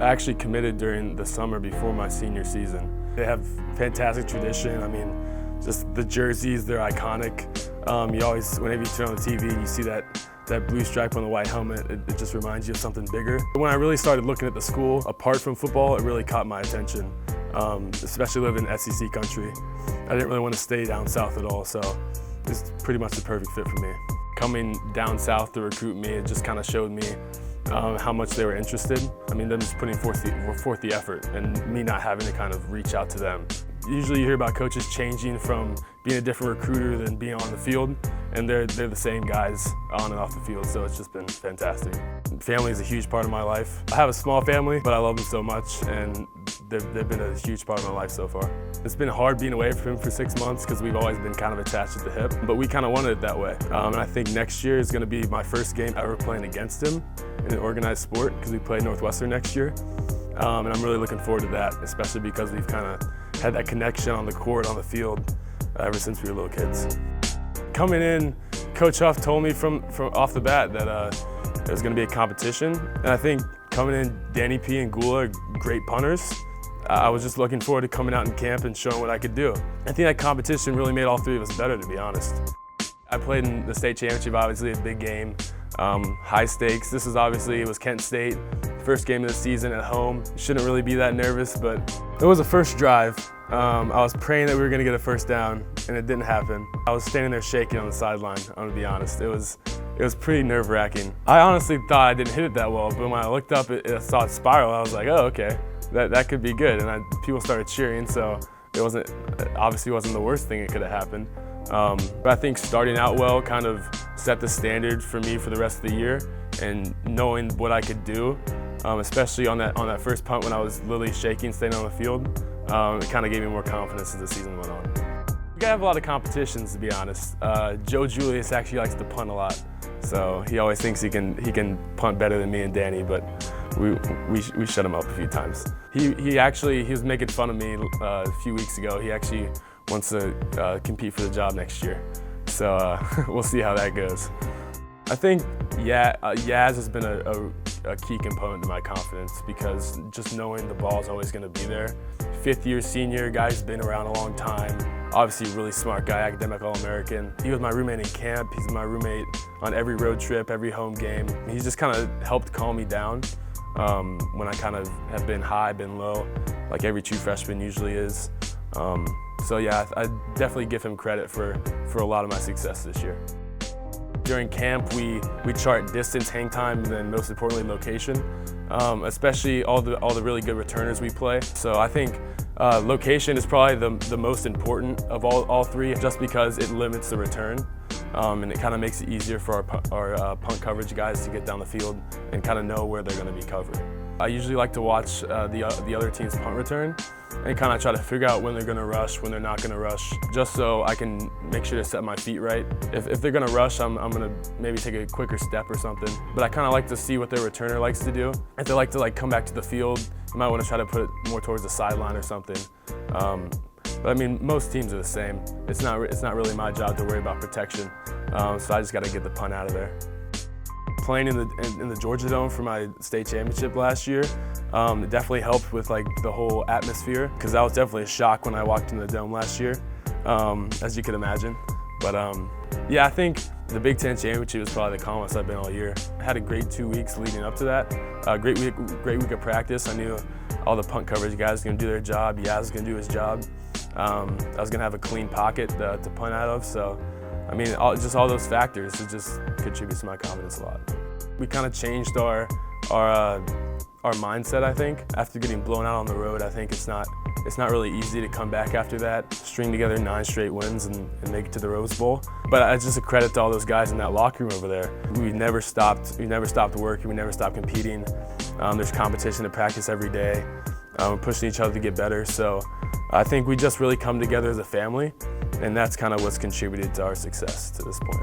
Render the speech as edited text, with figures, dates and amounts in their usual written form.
I actually committed during the summer before my senior season. They have fantastic tradition. I mean, just the jerseys, they're iconic. You always, whenever you turn on the TV, you see that blue stripe on the white helmet. It just reminds you of something bigger. When I really started looking at the school, apart from football, it really caught my attention, especially living in SEC country. I didn't really want to stay down south at all, so it's pretty much the perfect fit for me. Coming down south to recruit me, it just kind of showed me how much they were interested. I mean, them just putting forth the effort and me not having to kind of reach out to them. Usually you hear about coaches changing from being a different recruiter than being on the field, and they're the same guys on and off the field, so it's just been fantastic. Family is a huge part of my life. I have a small family, but I love them so much, and they've been a huge part of my life so far. It's been hard being away from him for 6 months because we've always been kind of attached at the hip, but we kind of wanted it that way. And I think next year is going to be my first game ever playing against him in an organized sport because we play Northwestern next year. And I'm really looking forward to that, especially because we've kind of had that connection on the court, on the field, ever since we were little kids. Coming in, Coach Huff told me from off the bat that there was going to be a competition. And I think coming in, Danny P and Gula are great punters. I was just looking forward to coming out in camp and showing what I could do. I think that competition really made all three of us better, to be honest. I played in the state championship, obviously a big game, high stakes. This is obviously, it was Kent State, first game of the season at home. Shouldn't really be that nervous, but it was a first drive. I was praying that we were gonna get a first down, and it didn't happen. I was standing there shaking on the sideline, I'm gonna be honest. It was pretty nerve-wracking. I honestly thought I didn't hit it that well, but when I looked up, I saw it spiral. I was like, oh, okay, that could be good. And people started cheering, so it obviously wasn't the worst thing that could have happened. But I think starting out well kind of set the standard for me for the rest of the year, and knowing what I could do, especially on that first punt when I was literally shaking, staying on the field, it kind of gave me more confidence as the season went on. We have a lot of competitions, to be honest. Joe Julius actually likes to punt a lot, so he always thinks he can punt better than me and Danny, but we shut him up a few times. He was making fun of me a few weeks ago. He actually wants to compete for the job next year, so we'll see how that goes. I think Yaz has been a key component to my confidence, because just knowing the ball is always going to be there. Fifth-year senior, guy's been around a long time. Obviously a really smart guy, academic All-American. He was my roommate in camp. He's my roommate on every road trip, every home game. He's just kind of helped calm me down when I kind of have been high, been low, like every true freshman usually is. So yeah, I definitely give him credit for a lot of my success this year. During camp, we chart distance, hang time, and then most importantly, location. Especially all the really good returners we play. So I think location is probably the most important of all three, just because it limits the return, and it kind of makes it easier for our punt coverage guys to get down the field and kind of know where they're going to be covered. I usually like to watch the other team's punt return and kind of try to figure out when they're going to rush, when they're not going to rush, just so I can make sure to set my feet right. If they're going to rush, I'm going to maybe take a quicker step or something. But I kind of like to see what their returner likes to do. If they like to come back to the field, you might want to try to put it more towards the sideline or something. But I mean, most teams are the same. It's not really my job to worry about protection, so I just got to get the punt out of there. Playing in the Georgia Dome for my state championship last year, it definitely helped with the whole atmosphere, because that was definitely a shock when I walked in the Dome last year, as you could imagine. But yeah, I think the Big Ten championship was probably the calmest I've been all year. I had a great 2 weeks leading up to that. Great week of practice. I knew all the punt coverage guys were going to do their job. Yaz was going to do his job. I was going to have a clean pocket to punt out of. So, I mean, just all those factors, it just contributes to my confidence a lot. We kind of changed our mindset, I think. After getting blown out on the road, I think it's not really easy to come back after that, string together 9 straight wins and make it to the Rose Bowl. But it's just a credit to all those guys in that locker room over there. We never stopped working, we never stopped competing. There's competition to practice every day. We're pushing each other to get better. So I think we just really come together as a family, and that's kind of what's contributed to our success to this point.